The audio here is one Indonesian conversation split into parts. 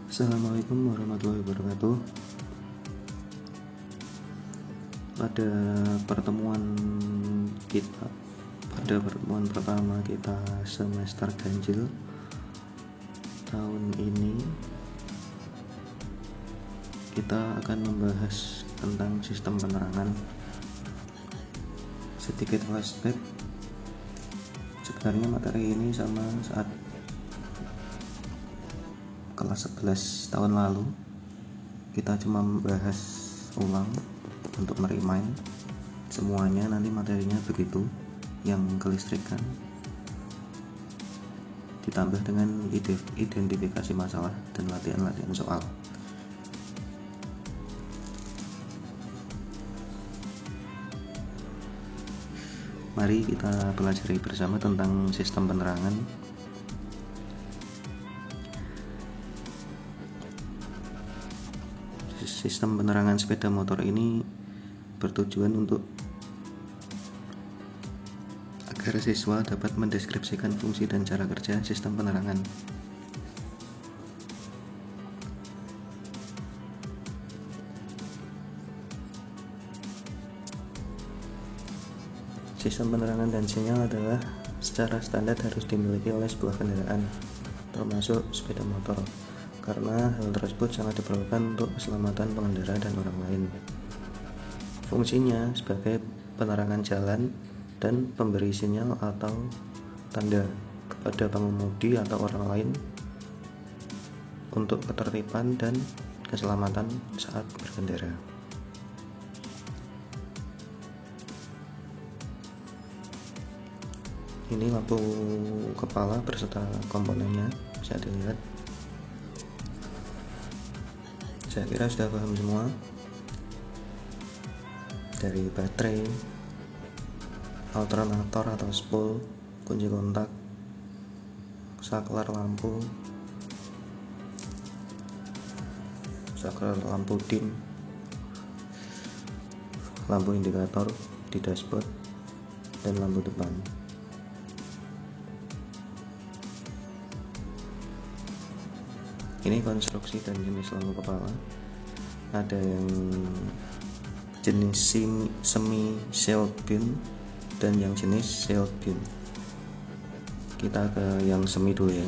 Assalamualaikum warahmatullahi wabarakatuh. Pada pertemuan pertama kita semester ganjil tahun ini, kita akan membahas tentang sistem penerangan. Sedikit flashback, sebenarnya materi ini sama saat kelas 11 tahun lalu. Kita cuma membahas ulang untuk merimain semuanya, nanti materinya begitu, yang kelistrikan ditambah dengan identifikasi masalah dan latihan-latihan soal. Mari kita pelajari bersama tentang sistem penerangan. Sistem penerangan sepeda motor ini bertujuan untuk agar siswa dapat mendeskripsikan fungsi dan cara kerja sistem penerangan. Sistem penerangan dan sinyal adalah secara standar harus dimiliki oleh sebuah kendaraan, termasuk sepeda motor, karena hal tersebut sangat diperlukan untuk keselamatan pengendara dan orang lain. Fungsinya sebagai penerangan jalan dan pemberi sinyal atau tanda kepada pengemudi atau orang lain untuk ketertiban dan keselamatan saat berkendara. Ini lampu kepala berserta komponennya, bisa dilihat. Saya kira sudah paham semua, dari baterai, alternator atau spool, kunci kontak, saklar lampu, saklar lampu dim, lampu indikator di dashboard, dan lampu depan. Ini konstruksi dan jenis lampu kepala. Ada yang jenis semi shield beam dan yang jenis shield beam. Kita ke yang semi dulu ya.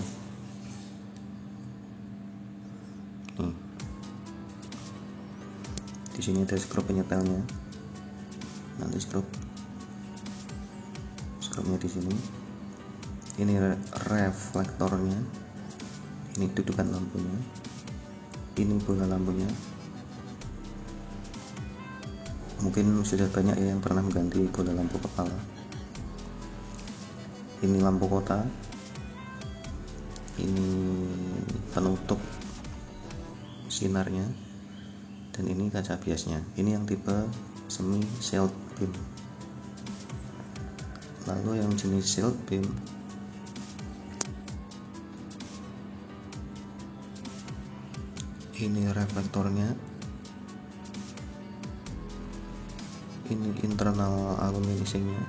Di sini ada skrup penyetelnya. Nanti skrupnya di sini. Ini reflektornya. Ini dudukan lampunya, ini bola lampunya. Mungkin sudah banyak ya yang pernah mengganti bola lampu kepala. Ini lampu kota, ini penutup sinarnya, dan ini kaca biasnya. Ini yang tipe semi shield beam. Lalu yang jenis shield beam, ini reflektornya, ini internal aluminisingnya,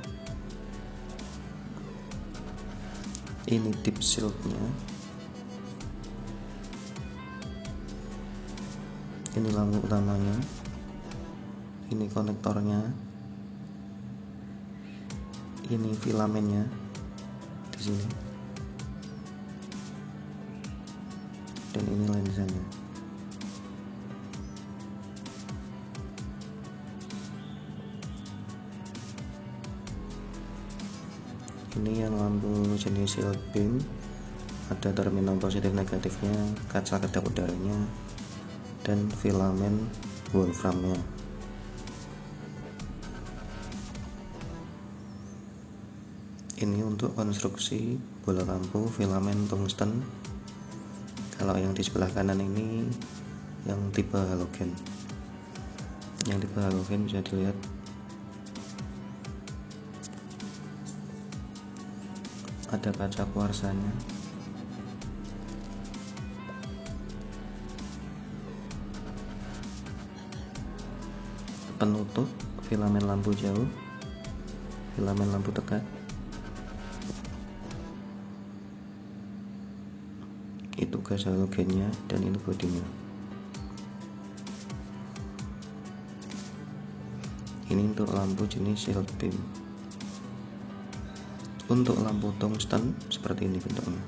ini deep shieldnya, ini lampu utamanya, ini konektornya, ini filamennya di sini, dan ini lensanya. Ini yang lampu jenis shield beam, ada terminal positif negatifnya, kaca kedap udaranya, dan filamen wolframnya. Ini untuk konstruksi bola lampu filamen tungsten. Kalau yang di sebelah kanan ini yang tipe halogen. Yang tipe halogen bisa dilihat ada kaca kuarsanya, penutup, filamen lampu jauh, filamen lampu dekat, itu gas halogennya, dan ini bodinya. Ini untuk lampu jenis shield beam. Untuk lampu tungsten seperti ini bentuknya.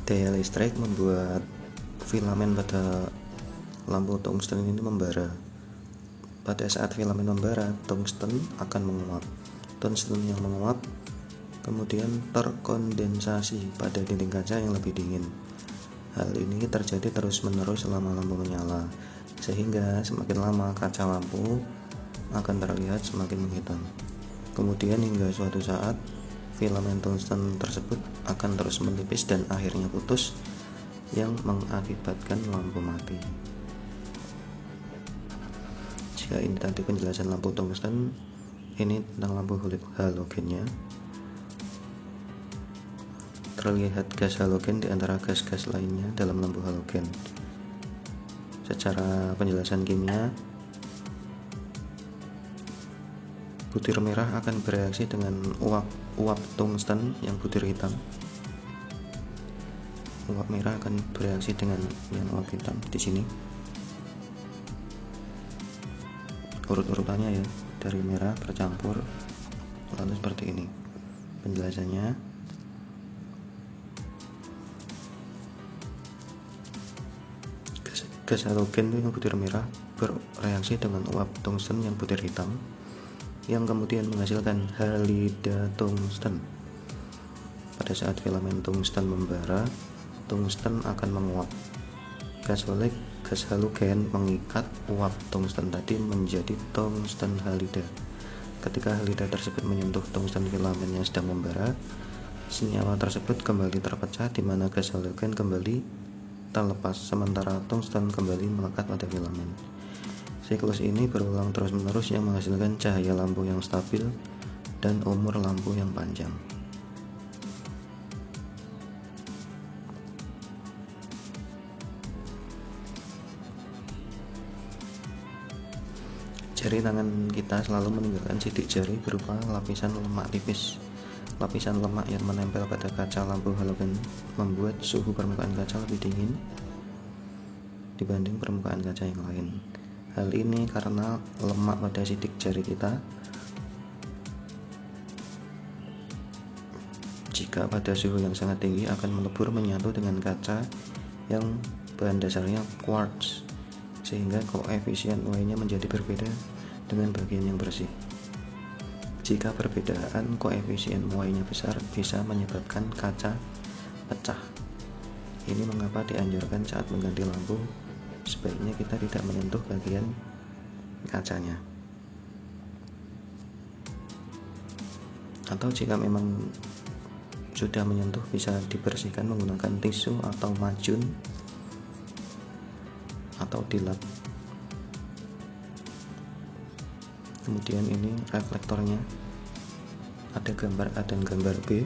Daya listrik membuat filamen pada lampu tungsten ini membara. Pada saat filamen membara, tungsten akan menguap. Tungsten yang menguap kemudian terkondensasi pada dinding kaca yang lebih dingin. Hal ini terjadi terus-menerus selama lampu menyala, sehingga semakin lama kaca lampu akan terlihat semakin menghitam. Kemudian hingga suatu saat filamen tungsten tersebut akan terus menipis dan akhirnya putus, yang mengakibatkan lampu mati. Jika ini tadi penjelasan lampu tungsten, ini tentang lampu halogennya. Terlihat gas halogen di antara gas-gas lainnya dalam lampu halogen. Secara penjelasan kimia, butir merah akan bereaksi dengan uap tungsten yang butir hitam. Uap merah akan bereaksi dengan yang uap hitam di sini. Urut-urutannya ya, dari merah bercampur lalu seperti ini. Penjelasannya, gas halogen yang butir merah bereaksi dengan uap tungsten yang butir hitam, yang kemudian menghasilkan halida tungsten. Pada saat filamen tungsten membara, tungsten akan menguap. Gas halogen mengikat uap tungsten tadi menjadi tungsten halida. Ketika halida tersebut menyentuh tungsten filamen yang sedang membara, senyawa tersebut kembali terpecah, di mana gas halogen kembali terlepas, sementara tungsten kembali melekat pada filamen. Siklus ini berulang terus-menerus yang menghasilkan cahaya lampu yang stabil dan umur lampu yang panjang. Jari tangan kita selalu meninggalkan sidik jari berupa lapisan lemak tipis. Lapisan lemak yang menempel pada kaca lampu halogen membuat suhu permukaan kaca lebih dingin dibanding permukaan kaca yang lain. Hal ini karena lemak pada sidik jari kita, jika pada suhu yang sangat tinggi, akan melebur menyatu dengan kaca yang bahan dasarnya quartz, sehingga koefisien Y-nya menjadi berbeda dengan bagian yang bersih. Jika perbedaan koefisien Y-nya besar, bisa menyebabkan kaca pecah. Ini mengapa dianjurkan saat mengganti lampu, sebaiknya kita tidak menyentuh bagian kacanya. Atau jika memang sudah menyentuh, bisa dibersihkan menggunakan tisu atau macun atau dilap. Kemudian ini reflektornya, ada gambar A dan gambar B.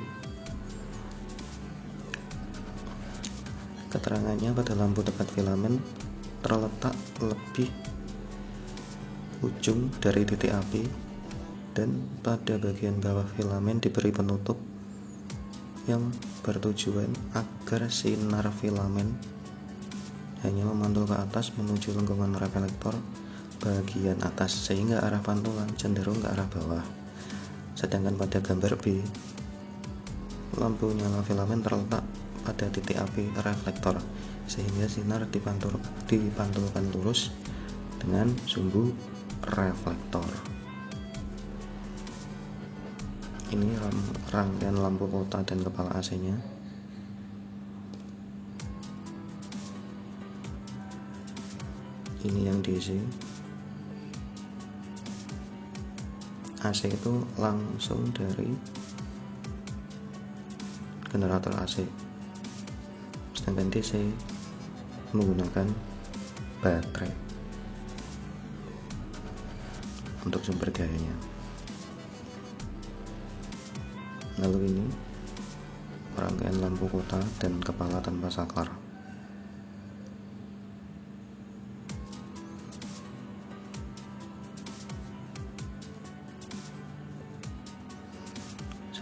Keterangannya, pada lampu tepat filamen terletak lebih ujung dari titik api, dan pada bagian bawah filamen diberi penutup yang bertujuan agar sinar filamen hanya memantul ke atas menuju lengkungan reflektor bagian atas, sehingga arah pantulan cenderung ke arah bawah. Sedangkan pada gambar B, lampu nyala filamen terletak pada titik api reflektor, sehingga sinar dipantulkan lurus dengan sumbu reflektor. Ini rangkaian lampu kota dan kepala AC-nya. Ini yang DC. AC itu langsung dari generator AC, sedangkan DC menggunakan baterai untuk sumber dayanya. Lalu ini rangkaian lampu kota dan kepala tanpa saklar.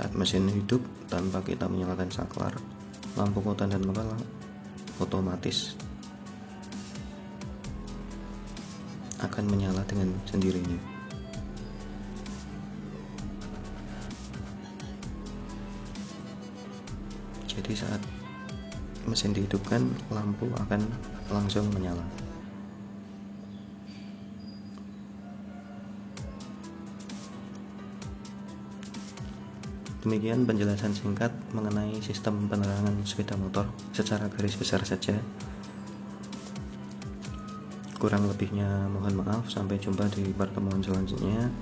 Saat mesin hidup tanpa kita menyalakan saklar, lampu kota dan mengala otomatis akan menyala dengan sendirinya. Jadi saat mesin dihidupkan, lampu akan langsung menyala. Demikian penjelasan singkat mengenai sistem penerangan sepeda motor secara garis besar saja. Kurang lebihnya mohon maaf. Sampai jumpa di pertemuan selanjutnya.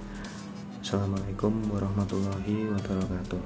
Assalamualaikum warahmatullahi wabarakatuh.